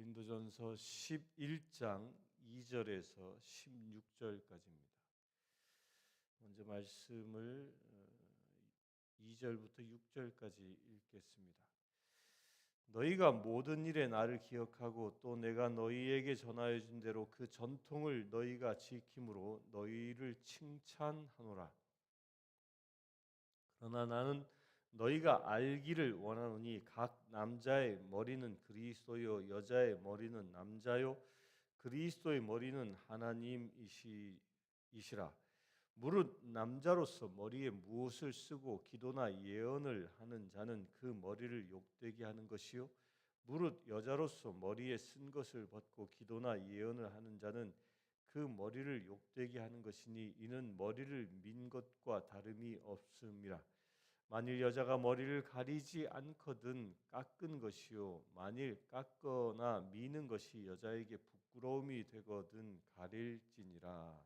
고린도전서 11장 2절에서 16절까지입니다. 먼저 말씀을 2절부터 6절까지 읽겠습니다. 너희가 모든 일에 나를 기억하고 또 내가 너희에게 전하여 준 대로 그 전통을 너희가 지킴으로 너희를 칭찬하노라. 그러나 나는 너희가 알기를 원하노니 각 남자의 머리는 그리스도요 여자의 머리는 남자요 그리스도의 머리는 하나님이시라. 무릇 남자로서 머리에 무엇을 쓰고 기도나 예언을 하는 자는 그 머리를 욕되게 하는 것이요 무릇 여자로서 머리에 쓴 것을 벗고 기도나 예언을 하는 자는 그 머리를 욕되게 하는 것이니 이는 머리를 민 것과 다름이 없음이라. 만일 여자가 머리를 가리지 않거든 깎은 것이요 만일 깎거나 미는 것이 여자에게 부끄러움이 되거든 가릴지니라.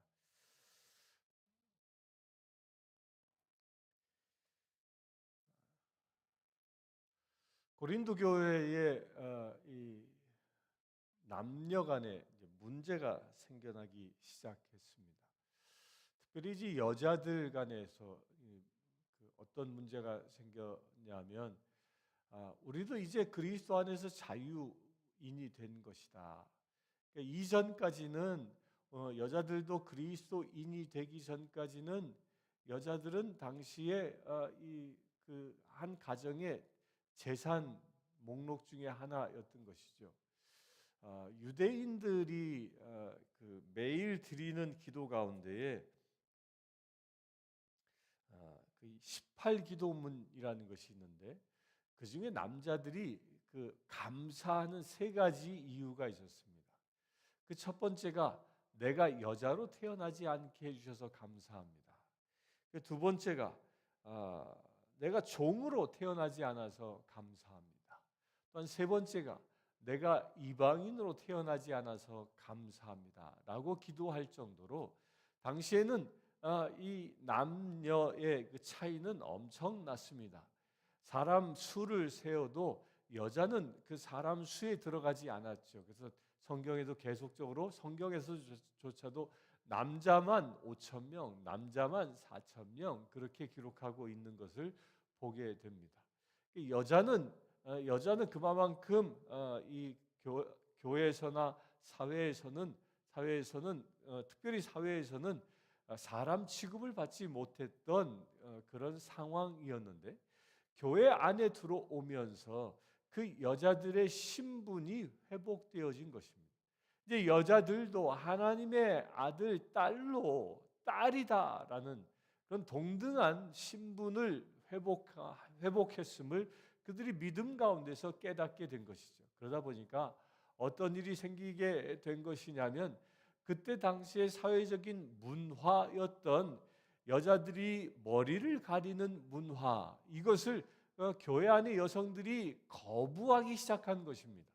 고린도 교회에 이 남녀간에 문제가 생겨나기 시작했습니다. 특별히 이제 여자들 간에서 어떤 문제가 생겼냐면 우리도 이제 그리스도 안에서 자유인이 된 것이다. 그러니까 이전까지는 여자들도 그리스도인이 되기 전까지는 여자들은 당시에 그 한 가정의 재산 목록 중에 하나였던 것이죠. 유대인들이 그 매일 드리는 기도 가운데에 그 18기도문이라는 것이 있는데 그 중에 남자들이 그 감사하는 세 가지 이유가 있었습니다. 그 첫 번째가 내가 여자로 태어나지 않게 해주셔서 감사합니다. 그 두 번째가 내가 종으로 태어나지 않아서 감사합니다. 또한 세 번째가 내가 이방인으로 태어나지 않아서 감사합니다라고 기도할 정도로 당시에는 이 남녀의 그 차이는 엄청났습니다. 사람 수를 세어도 여자는 그 사람 수에 들어가지 않았죠. 그래서 성경에도 계속적으로 성경에서조차도 남자만 5,000명, 남자만 4,000명 그렇게 기록하고 있는 것을 보게 됩니다. 여자는 그만큼 이 교회에서나 사회에서는 특별히 사회에서는 사람 취급을 받지 못했던 그런 상황이었는데 교회 안에 들어오면서 그 여자들의 신분이 회복되어진 것입니다. 이제 여자들도 하나님의 아들, 딸이다라는 그런 동등한 신분을 회복했음을 그들이 믿음 가운데서 깨닫게 된 것이죠. 그러다 보니까 어떤 일이 생기게 된 것이냐면 그때 당시의 사회적인 문화였던 여자들이 머리를 가리는 문화, 이것을 교회 안의 여성들이 거부하기 시작한 것입니다.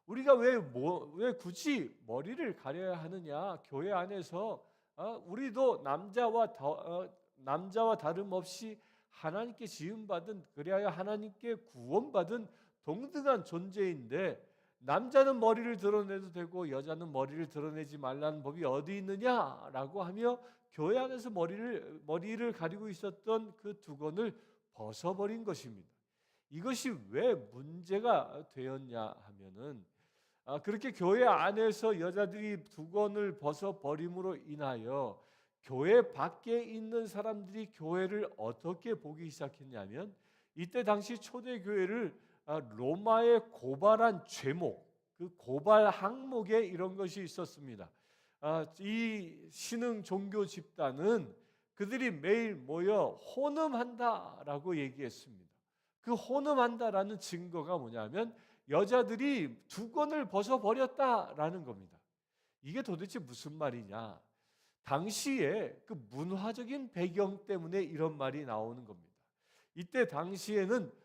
우리가 왜 굳이 머리를 가려야 하느냐? 교회 안에서 우리도 남자와 다름없이 하나님께 지음받은, 그리하여 하나님께 구원받은 동등한 존재인데 남자는 머리를 드러내도 되고 여자는 머리를 드러내지 말라는 법이 어디 있느냐라고 하며 교회 안에서 머리를 가리고 있었던 그 두건을 벗어버린 것입니다. 이것이 왜 문제가 되었냐 하면은 그렇게 교회 안에서 여자들이 두건을 벗어버림으로 인하여 교회 밖에 있는 사람들이 교회를 어떻게 보기 시작했냐면 이때 당시 초대교회를 로마에 고발한 죄목, 그 고발 항목에 이런 것이 있었습니다. 이 신흥 종교 집단은 그들이 매일 모여 혼음한다라고 얘기했습니다. 그 혼음한다라는 증거가 뭐냐면 여자들이 두건을 벗어버렸다라는 겁니다. 이게 도대체 무슨 말이냐? 당시에 그 문화적인 배경 때문에 이런 말이 나오는 겁니다. 이때 당시에는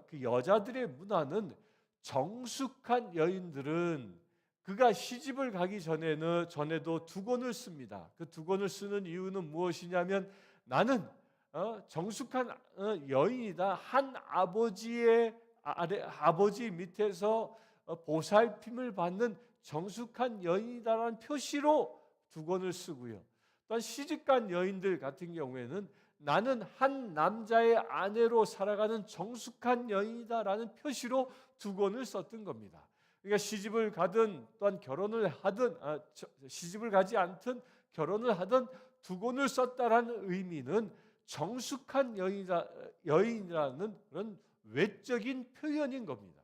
그 여자들의 문화는 정숙한 여인들은 그가 시집을 가기 전에도 두건을 씁니다. 그 두건을 쓰는 이유는 무엇이냐면 나는 정숙한 여인이다. 한 아버지 밑에서 보살핌을 받는 정숙한 여인이다라는 표시로 두 권을 쓰고요. 또한 시집간 여인들 같은 경우에는 나는 한 남자의 아내로 살아가는 정숙한 여인이다라는 표시로 두 권을 썼던 겁니다. 그러니까 시집을 가든 또한 결혼을 하든 시집을 가지 않든 결혼을 하든 두 권을 썼다라는 의미는 정숙한 여인이라는 그런 외적인 표현인 겁니다.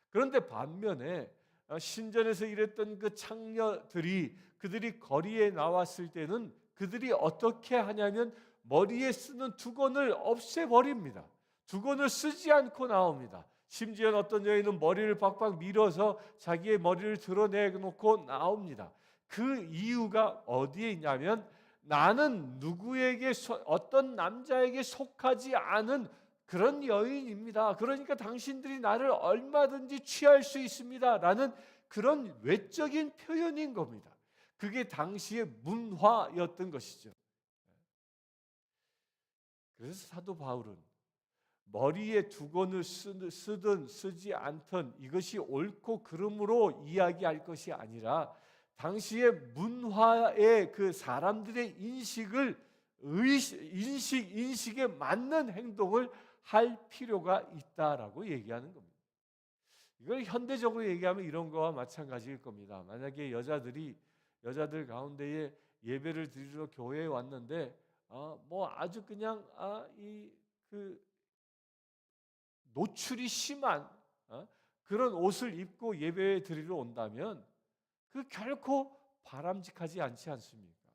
그런데 반면에 신전에서 일했던 그 창녀들이 그들이 거리에 나왔을 때는 그들이 어떻게 하냐면 머리에 쓰는 두건을 없애버립니다. 두건을 쓰지 않고 나옵니다. 심지어 어떤 여인은 머리를 박박 밀어서 자기의 머리를 드러내놓고 나옵니다. 그 이유가 어디에 있냐면 나는 누구에게 어떤 남자에게 속하지 않은 그런 여인입니다. 그러니까 당신들이 나를 얼마든지 취할 수 있습니다. 라는 그런 외적인 표현인 겁니다. 그게 당시의 문화였던 것이죠. 그래서 사도 바울은 머리에 두건을 쓰든 쓰지 않든 이것이 옳고 그름으로 이야기할 것이 아니라 당시의 문화의 그 사람들의 인식에 맞는 행동을 할 필요가 있다라고 얘기하는 겁니다. 이걸 현대적으로 얘기하면 이런 거와 마찬가지일 겁니다. 만약에 여자들 가운데에 예배를 드리러 교회에 왔는데 뭐 아주 그냥 이그 노출이 심한 그런 옷을 입고 예배 드리러 온다면 그 결코 바람직하지 않지 않습니까?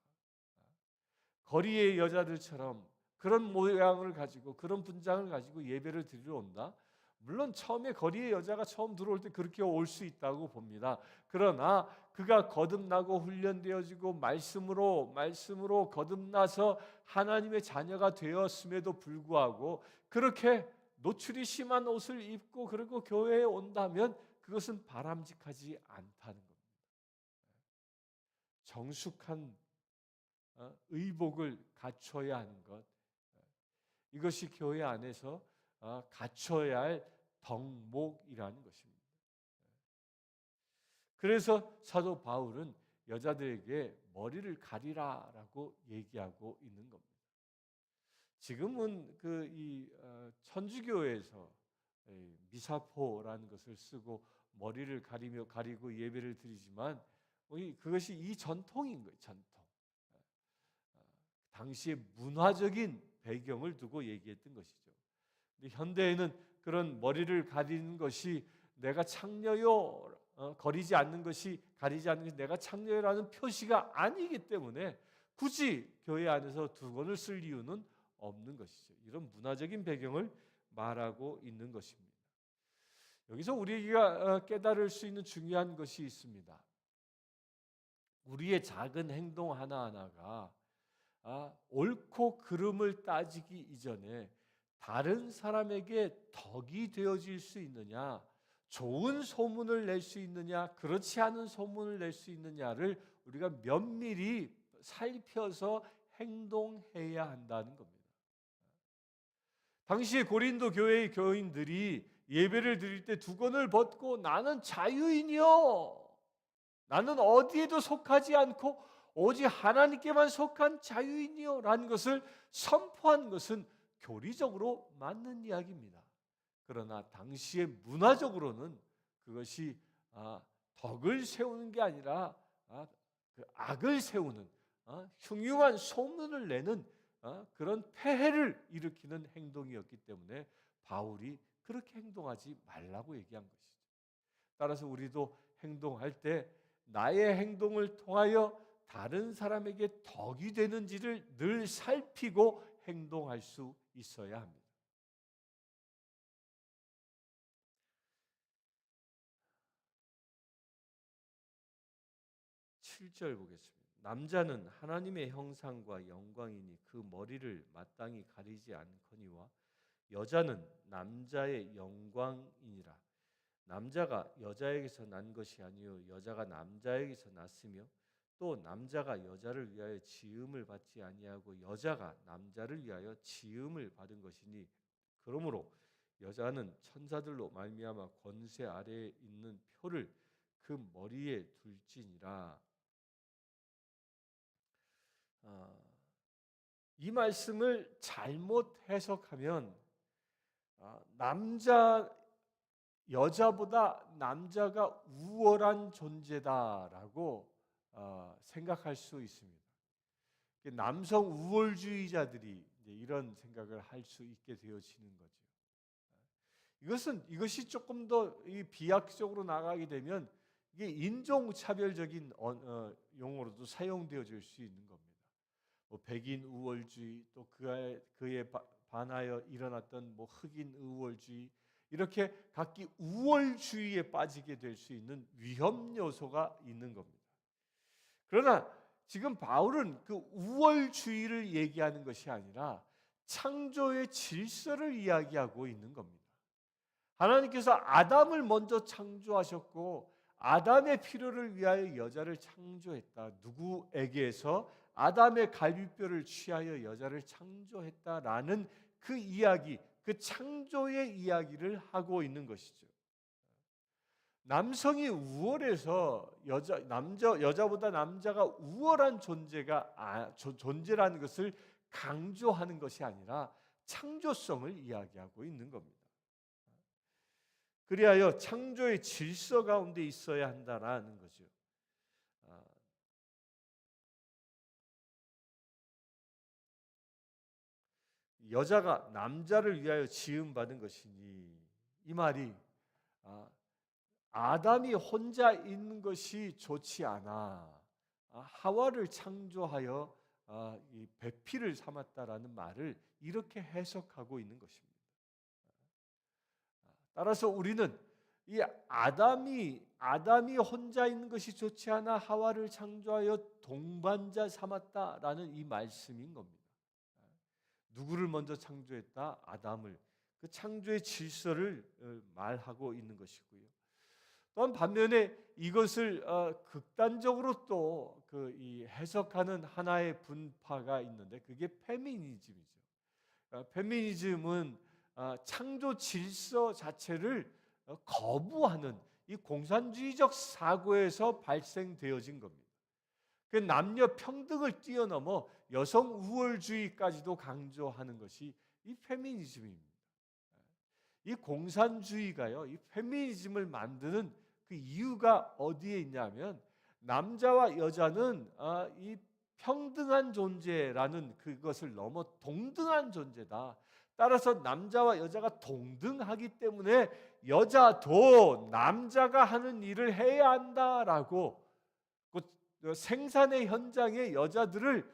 거리의 여자들처럼 그런 모양을 가지고 그런 분장을 가지고 예배를 드리러 온다. 물론 처음에 거리의 여자가 처음 들어올 때 그렇게 올 수 있다고 봅니다. 그러나 그가 거듭나고 훈련되어지고 말씀으로 거듭나서 하나님의 자녀가 되었음에도 불구하고 그렇게 노출이 심한 옷을 입고 그리고 교회에 온다면 그것은 바람직하지 않다는 겁니다. 정숙한 의복을 갖춰야 하는 것, 이것이 교회 안에서 갖춰야 할 덕목이라는 것입니다. 그래서 사도 바울은 여자들에게 머리를 가리라라고 얘기하고 있는 겁니다. 지금은 천주교에서 미사포라는 것을 쓰고 머리를 가리고 예배를 드리지만 그것이 이 전통인 거예요. 전통. 당시의 문화적인 배경을 두고 얘기했던 것이죠. 근데 현대에는 그런 머리를 가리는 것이 내가 창녀요 가리지 않는 것이 내가 창녀라는 표시가 아니기 때문에 굳이 교회 안에서 두건을 쓸 이유는 없는 것이죠. 이런 문화적인 배경을 말하고 있는 것입니다. 여기서 우리가 깨달을 수 있는 중요한 것이 있습니다. 우리의 작은 행동 하나하나가 옳고 그름을 따지기 이전에 다른 사람에게 덕이 되어질 수 있느냐, 좋은 소문을 낼 수 있느냐, 그렇지 않은 소문을 낼 수 있느냐를 우리가 면밀히 살펴서 행동해야 한다는 겁니다. 당시에 고린도 교회의 교인들이 예배를 드릴 때 두건을 벗고 나는 자유인이요, 나는 어디에도 속하지 않고 오직 하나님께만 속한 자유인이요 라는 것을 선포한 것은 교리적으로 맞는 이야기입니다. 그러나 당시의 문화적으로는 그것이 덕을 세우는 게 아니라 그 악을 세우는 흉흉한 소문을 내는 그런 폐해를 일으키는 행동이었기 때문에 바울이 그렇게 행동하지 말라고 얘기한 것이죠. 따라서 우리도 행동할 때 나의 행동을 통하여 다른 사람에게 덕이 되는지를 늘 살피고 행동할 수 있어야 합니다. 7절 보겠습니다. 남자는 하나님의 형상과 영광이니 그 머리를 마땅히 가리지 않거니와 여자는 남자의 영광이니라. 남자가 여자에게서 난 것이 아니요 여자가 남자에게서 났으며 또 남자가 여자를 위하여 지음을 받지 아니하고 여자가 남자를 위하여 지음을 받은 것이니 그러므로 여자는 천사들로 말미암아 권세 아래에 있는 표를 그 머리에 둘지니라. 이 말씀을 잘못 해석하면 여자보다 남자가 우월한 존재다라고 생각할 수 있습니다. 남성 우월주의자들이 이런 생각을 할 수 있게 되어지는 거죠. 이것이 조금 더 비약적으로 나가게 되면 이게 인종차별적인 용어로도 사용되어질 수 있는 겁니다. 백인 우월주의, 또 그에 반하여 일어났던 흑인 우월주의, 이렇게 각기 우월주의에 빠지게 될 수 있는 위험 요소가 있는 겁니다. 그러나 지금 바울은 그 우월주의를 얘기하는 것이 아니라 창조의 질서를 이야기하고 있는 겁니다. 하나님께서 아담을 먼저 창조하셨고 아담의 필요를 위하여 여자를 창조했다. 누구에게서 아담의 갈비뼈를 취하여 여자를 창조했다라는 그 이야기, 그 창조의 이야기를 하고 있는 것이죠. 남성이 우월해서 여자보다 남자가 우월한 존재라는 것을 강조하는 것이 아니라 창조성을 이야기하고 있는 겁니다. 그리하여 창조의 질서 가운데 있어야 한다라는 거죠. 여자가 남자를 위하여 지음받은 것이니, 이 말이 아담이 혼자 있는 것이 좋지 않아 하와를 창조하여 이 배필을 삼았다라는 말을 이렇게 해석하고 있는 것입니다. 따라서 우리는 이 아담이 혼자 있는 것이 좋지 않아 하와를 창조하여 동반자 삼았다라는 이 말씀인 겁니다. 누구를 먼저 창조했다? 아담을. 그 창조의 질서를 말하고 있는 것이고요. 또한 반면에 이것을 극단적으로 또 이 해석하는 하나의 분파가 있는데 그게 페미니즘이죠. 페미니즘은 창조 질서 자체를 거부하는 이 공산주의적 사고에서 발생되어진 겁니다. 그 남녀 평등을 뛰어넘어 여성 우월주의까지도 강조하는 것이 이 페미니즘입니다. 이 공산주의가요, 이 페미니즘을 만드는 그 이유가 어디에 있냐면 남자와 여자는 이 평등한 존재라는 그것을 넘어 동등한 존재다. 따라서 남자와 여자가 동등하기 때문에 여자도 남자가 하는 일을 해야 한다라고 생산의 현장에 여자들을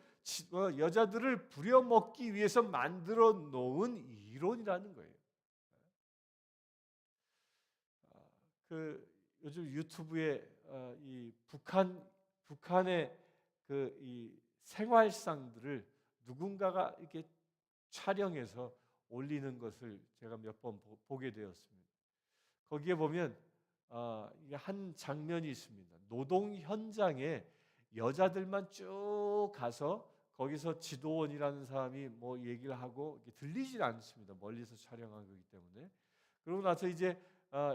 부려먹기 위해서 만들어 놓은 이론이라는 거예요. 요즘 유튜브에 이 북한의 이 생활상들을 누군가가 이렇게 촬영해서 올리는 것을 제가 몇 번 보게 되었습니다. 거기에 보면 한 장면이 있습니다. 노동 현장에 여자들만 쭉 가서 거기서 지도원이라는 사람이 뭐 얘기를 하고 들리질 않습니다. 멀리서 촬영한 거기 때문에. 그러고 나서 이제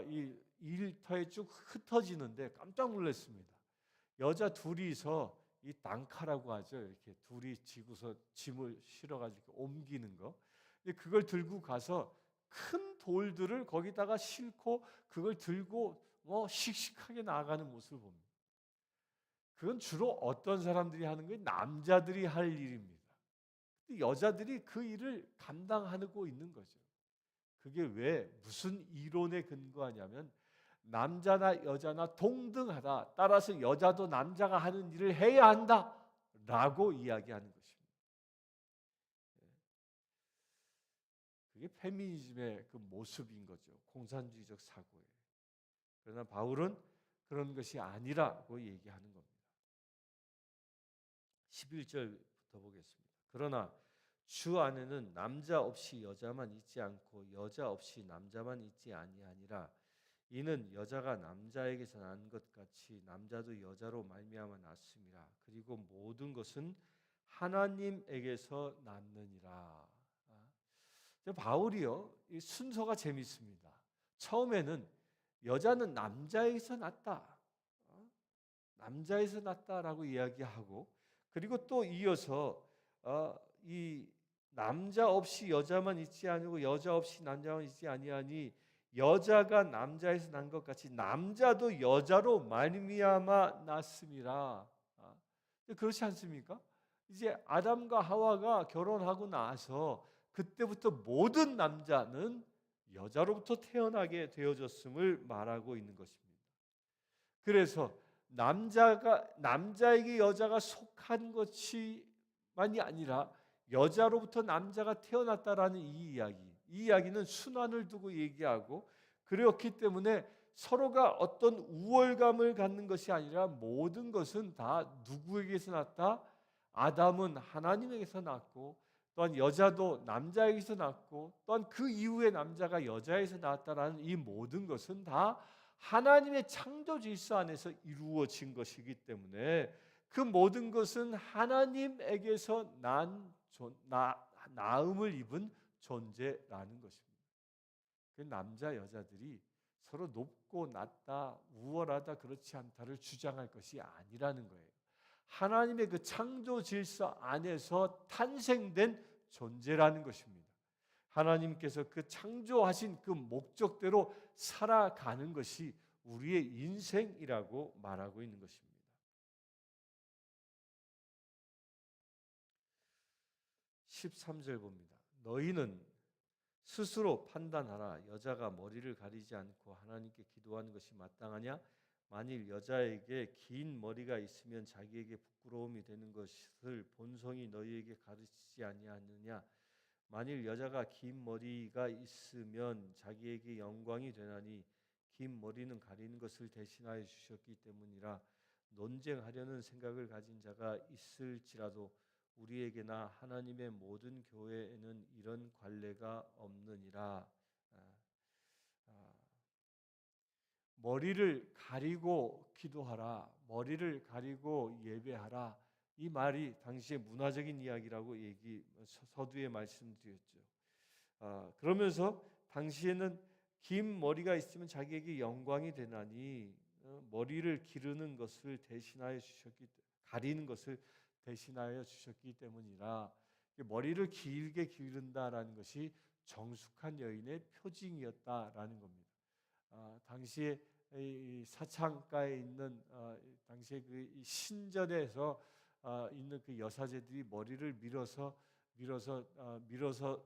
이 일터에 쭉 흩어지는데 깜짝 놀랐습니다. 여자 둘이서 이 낭카라고 하죠. 이렇게 둘이 지고서 짐을 실어가지고 옮기는 거. 근데 그걸 들고 가서 큰 돌들을 거기다가 싣고 그걸 들고 씩씩하게 나아가는 모습을 봅니다. 그건 주로 어떤 사람들이 하는 거예요? 남자들이 할 일입니다. 여자들이 그 일을 감당하고 있는 거죠. 그게 왜 무슨 이론에 근거하냐면 남자나 여자나 동등하다. 따라서 여자도 남자가 하는 일을 해야 한다라고 이야기하는 것입니다. 그게 페미니즘의 그 모습인 거죠. 공산주의적 사고에. 그러나 바울은 그런 것이 아니라고 얘기하는 겁니다. 11절부터 보겠습니다. 그러나 주 안에는 남자 없이 여자만 있지 않고 여자 없이 남자만 있지 아니하니라. 이는 여자가 남자에게서 난 것 같이 남자도 여자로 말미암아 났음이라. 그리고 모든 것은 하나님에게서 났느니라. 바울이요, 이 순서가 재밌습니다. 처음에는 여자는 남자에게서 났다, 남자에서 났다라고 이야기하고, 그리고 또 이어서 이 남자 없이 여자만 있지 아니고 여자 없이 남자만 있지 아니하니 여자가 남자에서 난 것 같이 남자도 여자로 말미암아 났음이라. 그렇지 않습니까? 이제 아담과 하와가 결혼하고 나서 그때부터 모든 남자는 여자로부터 태어나게 되어졌음을 말하고 있는 것입니다. 그래서 남자에게 여자가 속한 것이만이 아니라 여자로부터 남자가 태어났다라는 이 이야기는 순환을 두고 얘기하고, 그렇기 때문에 서로가 어떤 우월감을 갖는 것이 아니라 모든 것은 다 누구에게서 났다? 아담은 하나님에게서 났고, 또한 여자도 남자에게서 났고, 또한 그 이후에 남자가 여자에서 났다라는 이 모든 것은 다 하나님의 창조 질서 안에서 이루어진 것이기 때문에 그 모든 것은 하나님에게서 나음을 입은 존재라는 것입니다. 그 남자 여자들이 서로 높고 낮다, 우월하다, 그렇지 않다를 주장할 것이 아니라는 거예요. 하나님의 그 창조 질서 안에서 탄생된 존재라는 것입니다. 하나님께서 그 창조하신 그 목적대로 살아가는 것이 우리의 인생이라고 말하고 있는 것입니다. 13절 봅니다. 너희는 스스로 판단하라. 여자가 머리를 가리지 않고 하나님께 기도하는 것이 마땅하냐? 만일 여자에게 긴 머리가 있으면 자기에게 부끄러움이 되는 것을 본성이 너희에게 가르치지 아니하느냐? 만일 여자가 긴 머리가 있으면 자기에게 영광이 되나니 긴 머리는 가리는 것을 대신하여 주셨기 때문이라. 논쟁하려는 생각을 가진 자가 있을지라도 우리에게나 하나님의 모든 교회에는 이런 관례가 없느니라. 머리를 가리고 기도하라, 머리를 가리고 예배하라, 이 말이 당시의 문화적인 이야기라고 서두에 말씀드렸죠. 그러면서 당시에는 긴 머리가 있으면 자기에게 영광이 되나니 머리를 기르는 것을 대신하여 가리는 것을 대신하여 주셨기 때문이라. 머리를 길게 기른다라는 것이 정숙한 여인의 표징이었다라는 겁니다. 당시에 이 사창가에 있는 당시에 그 신전에서 있는 그 여사제들이 머리를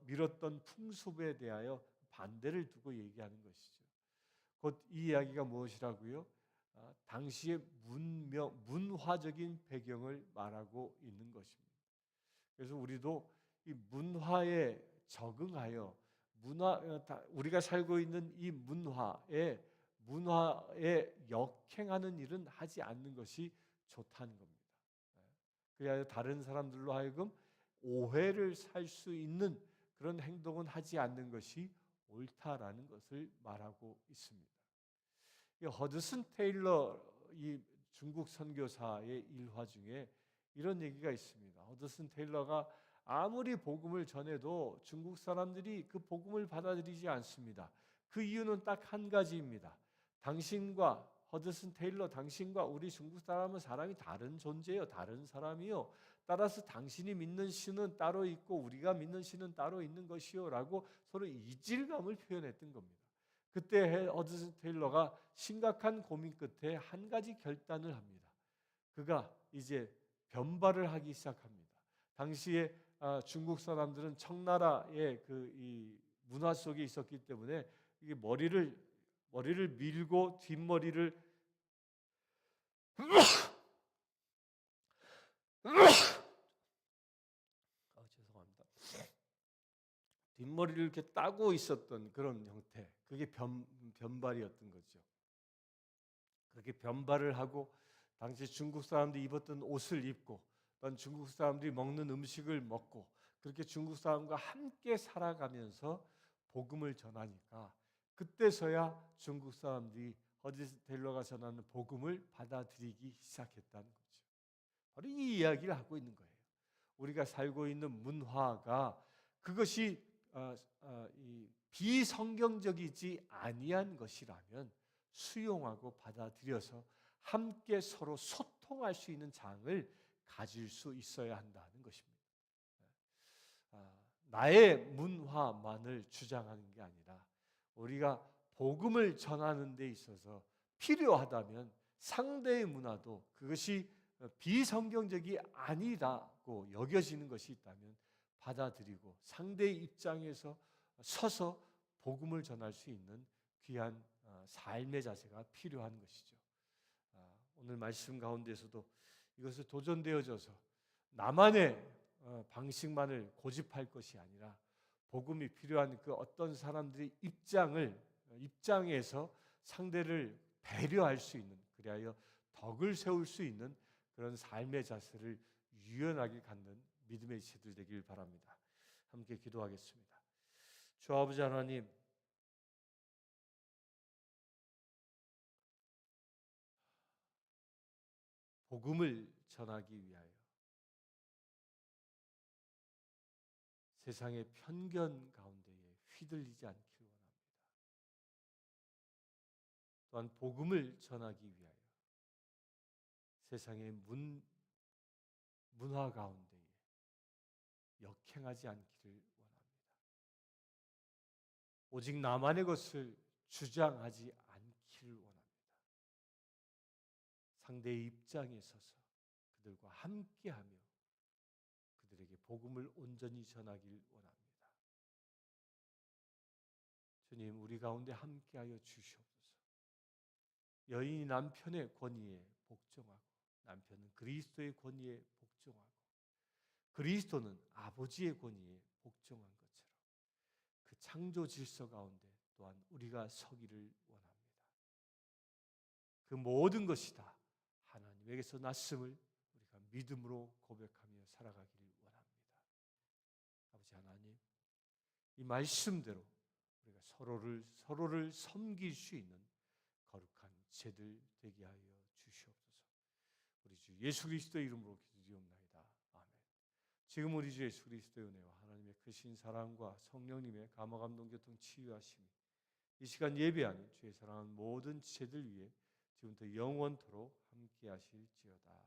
밀었던 풍습에 대하여 반대를 두고 얘기하는 것이죠. 곧 이 이야기가 무엇이라고요? 당시의 문화적인 배경을 말하고 있는 것입니다. 그래서 우리도 이 문화에 적응하여 우리가 살고 있는 이 문화에 역행하는 일은 하지 않는 것이 좋다는 겁니다. 그래야 다른 사람들로 하여금 오해를 살 수 있는 그런 행동은 하지 않는 것이 옳다라는 것을 말하고 있습니다. 허드슨 테일러, 이 중국 선교사의 일화 중에 이런 얘기가 있습니다. 허드슨 테일러가 아무리 복음을 전해도 중국 사람들이 그 복음을 받아들이지 않습니다. 그 이유는 딱 한 가지입니다. 허드슨 테일러, 당신과 우리 중국 사람이 다른 존재예요. 다른 사람이요. 따라서 당신이 믿는 신은 따로 있고 우리가 믿는 신은 따로 있는 것이요 라고 서로 이질감을 표현했던 겁니다. 그때 허드슨 테일러가 심각한 고민 끝에 한 가지 결단을 합니다. 그가 이제 변발을 하기 시작합니다. 당시에 중국 사람들은 청나라의 이 문화 속에 있었기 때문에 이게 머리를 밀고 뒷머리를 죄송합니다. 뒷머리를 이렇게 따고 있었던 그런 형태, 그게 변발이었던 거죠. 그렇게 변발을 하고 당시 중국 사람들이 입었던 옷을 입고 또한 중국 사람들이 먹는 음식을 먹고 그렇게 중국 사람과 함께 살아가면서 복음을 전하니까 그때서야 중국 사람들이 허드슨 테일러가 전하는 복음을 받아들이기 시작했다는 거죠. 바로 이 이야기를 하고 있는 거예요. 우리가 살고 있는 문화가 그것이 이 비성경적이지 아니한 것이라면 수용하고 받아들여서 함께 서로 소통할 수 있는 장을 가질 수 있어야 한다는 것입니다. 나의 문화만을 주장하는 게 아니라 우리가 복음을 전하는 데 있어서 필요하다면 상대의 문화도 그것이 비성경적이 아니라고 여겨지는 것이 있다면 받아들이고 상대의 입장에서 서서 복음을 전할 수 있는 귀한 삶의 자세가 필요한 것이죠. 오늘 말씀 가운데서도 이것을 도전되어져서 나만의 방식만을 고집할 것이 아니라 복음이 필요한 그 어떤 사람들의 입장에서 상대를 배려할 수 있는, 그리하여 덕을 세울 수 있는 그런 삶의 자세를 유연하게 갖는 믿음의 지체들 되길 바랍니다. 함께 기도하겠습니다. 주 아버지 하나님, 복음을 전하기 위하여 세상의 편견 가운데에 휘둘리지 않기를 원합니다. 또한 복음을 전하기 위하여 세상의 문화 가운데에 역행하지 않기를 원합니다. 오직 나만의 것을 주장하지 않기를 원합니다. 상대의 입장에 서서 그들과 함께하며 그들에게 복음을 온전히 전하길 원합니다. 주님, 우리 가운데 함께하여 주시옵소서. 여인이 남편의 권위에 복종하고 남편은 그리스도의 권위에 복종하고 그리스도는 아버지의 권위에 복종한 것처럼 그 창조 질서 가운데 또한 우리가 서기를 원합니다. 그 모든 것이 다 하나님에게서 났음을 우리가 믿음으로 고백하며 살아가기를 원합니다. 아버지 하나님, 이 말씀대로 우리가 서로를 섬길 수 있는 거룩한 제들 되게 하여 주시옵소서. 우리 주 예수 그리스도의 이름으로 기도드리옵나이다. 아멘. 지금 우리 주 예수 그리스도의 은혜와 하나님의 크신 사랑과 성령님의 감화 감동 교통 치유하심이 이 시간 예배하는 주의 사랑하는 모든 지체들 위해 지금부터 영원토록 함께 하실지어다.